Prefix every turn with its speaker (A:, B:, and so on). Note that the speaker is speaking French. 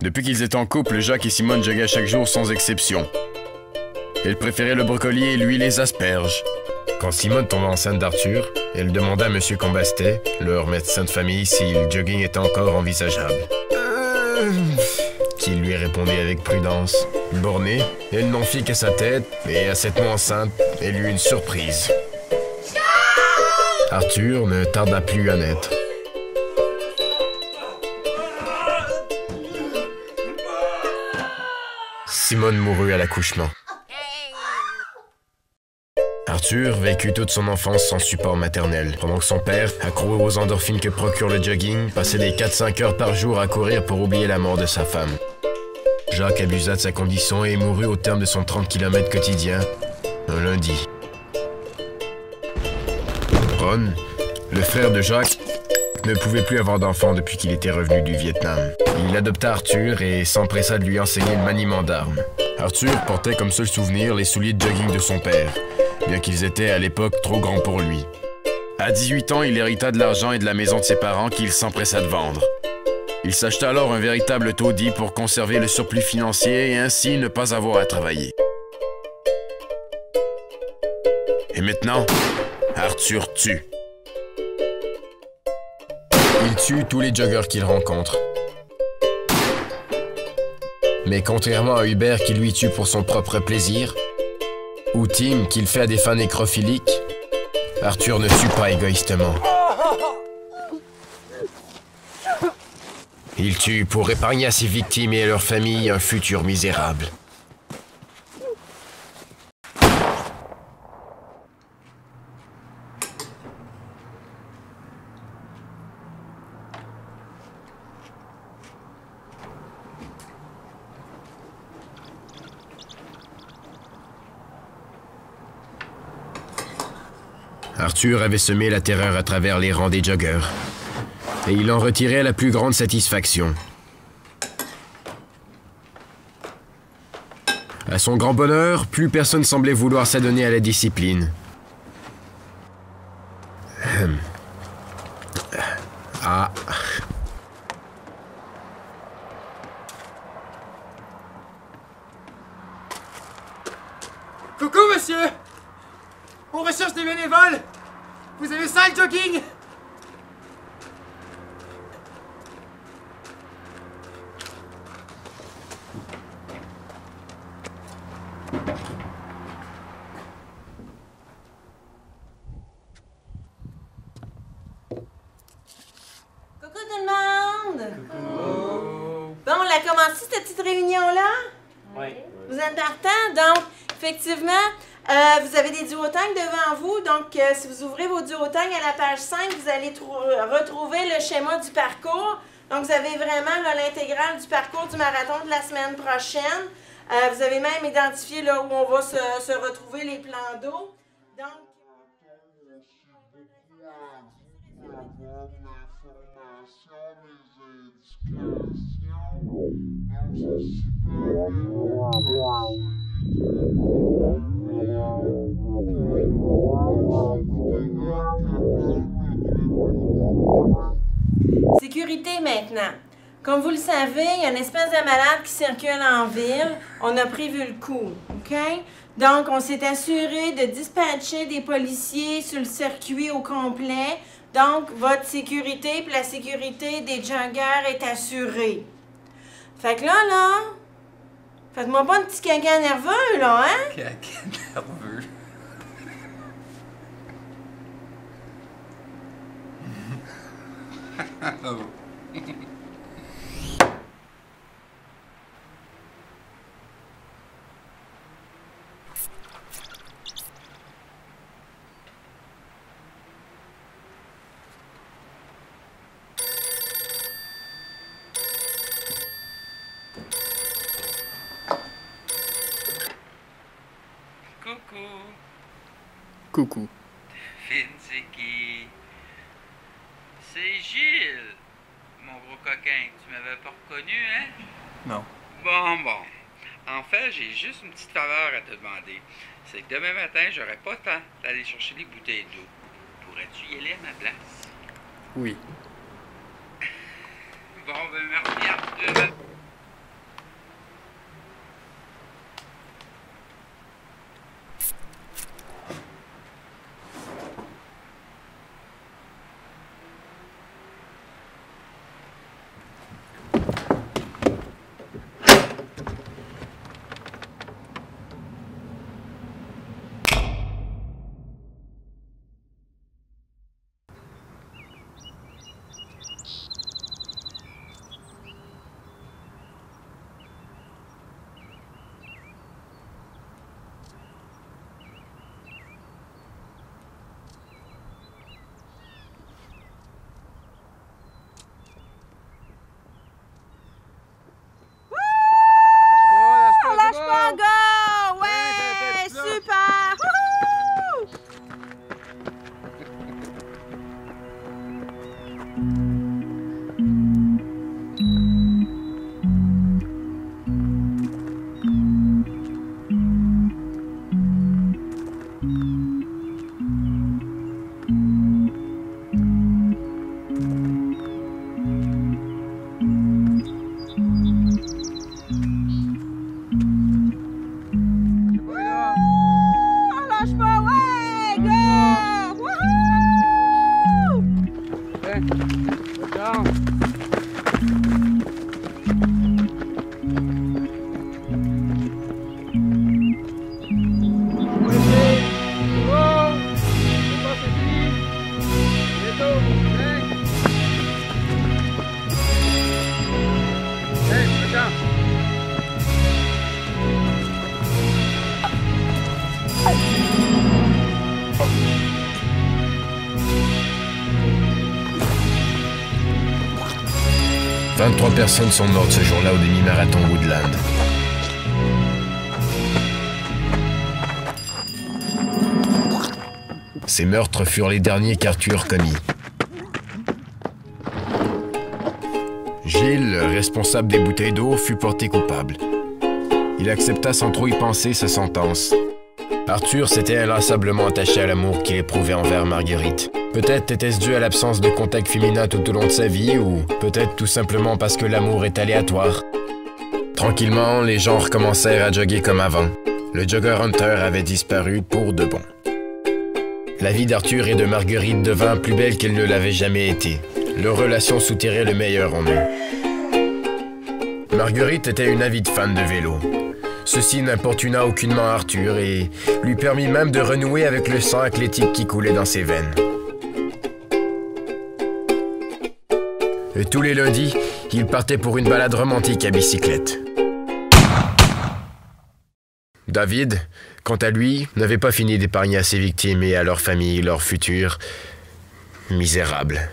A: Depuis qu'ils étaient en couple, Jacques et Simone joggaient chaque jour sans exception. Elle préférait le brocoli et lui les asperges.
B: Quand Simone tomba enceinte d'Arthur, elle demanda à M. Combastet, leur médecin de famille, si le jogging était encore envisageable. Qui lui répondait avec prudence. Bornée, elle n'en fit qu'à sa tête, et à 7 mois enceinte, elle eut une surprise. Arthur ne tarda plus à naître. Simone mourut à l'accouchement. Arthur vécut toute son enfance sans support maternel, pendant que son père, accro aux endorphines que procure le jogging, passait des 4-5 heures par jour à courir pour oublier la mort de sa femme. Jacques abusa de sa condition et mourut au terme de son 30 km quotidien, un lundi. Ron, le frère de Jacques, ne pouvait plus avoir d'enfant depuis qu'il était revenu du Vietnam. Il adopta Arthur et s'empressa de lui enseigner le maniement d'armes. Arthur portait comme seul souvenir les souliers de jogging de son père, bien qu'ils étaient à l'époque trop grands pour lui. À 18 ans, il hérita de l'argent et de la maison de ses parents qu'il s'empressa de vendre. Il s'acheta alors un véritable taudis pour conserver le surplus financier et ainsi ne pas avoir à travailler. Et maintenant, Arthur tue. Il tue tous les joggeurs qu'il rencontre. Mais contrairement à Hubert qui lui tue pour son propre plaisir, ou Tim qui le fait à des fins nécrophiliques, Arthur ne tue pas égoïstement. Il tue pour épargner à ses victimes et à leurs familles un futur misérable. Arthur avait semé la terreur à travers les rangs des joggeurs, et il en retirait la plus grande satisfaction. À son grand bonheur, plus personne semblait vouloir s'adonner à la discipline. Ah.
C: Coucou, monsieur! On recherche des bénévoles! Vous avez ça, le jogging?
D: Coucou tout le monde! Coucou! Bon, on a commencé cette petite réunion-là?
C: Oui.
D: Vous êtes partants? Donc, effectivement, vous avez des duotangs devant vous. Donc, si vous ouvrez vos duotangs à la page 5, vous allez retrouver le schéma du parcours. Donc, vous avez vraiment l'intégrale du parcours du marathon de la semaine prochaine. Vous avez même identifié là où on va se retrouver les plans d'eau. Donc, sécurité maintenant. Comme vous le savez, il y a une espèce de malade qui circule en ville. On a prévu le coup, OK? Donc, on s'est assuré de dispatcher des policiers sur le circuit au complet. Donc, votre sécurité et la sécurité des joggeurs est assurée. Fait que là, Faites-moi pas un petit caca nerveux, là, hein?
E: Caca nerveux. Oh.
F: Coucou.
A: Coucou.
F: Finn, c'est qui? C'est Gilles, mon gros coquin. Tu m'avais pas reconnu, hein?
E: Non.
F: Bon. En fait, j'ai juste une petite faveur à te demander. C'est que demain matin, j'aurai pas le temps d'aller chercher les bouteilles d'eau. Pourrais-tu y aller à ma place?
A: Oui.
F: Bon, ben merci, Arthur.
D: Lâche pas, go! Ouais! Super! Wouhou! Lâche pas, ouais! Go! Wouhou!
B: « 23 personnes sont mortes ce jour-là au demi-marathon Woodland. Ces meurtres furent les derniers qu'Arthur commit. Gilles, responsable des bouteilles d'eau, fut porté coupable. Il accepta sans trop y penser sa sentence. Arthur s'était inlassablement attaché à l'amour qu'il éprouvait envers Marguerite. Peut-être était-ce dû à l'absence de contact féminin tout au long de sa vie, ou peut-être tout simplement parce que l'amour est aléatoire. Tranquillement, les gens recommencèrent à jogger comme avant. Le jogger Hunter avait disparu pour de bon. La vie d'Arthur et de Marguerite devint plus belle qu'elle ne l'avait jamais été. Leur relation soutirait le meilleur en eux. Marguerite était une avide fan de vélo. Ceci n'importuna aucunement Arthur et lui permit même de renouer avec le sang athlétique qui coulait dans ses veines. Et tous les lundis, il partait pour une balade romantique à bicyclette. David, quant à lui, n'avait pas fini d'épargner à ses victimes et à leur famille leur futur misérable.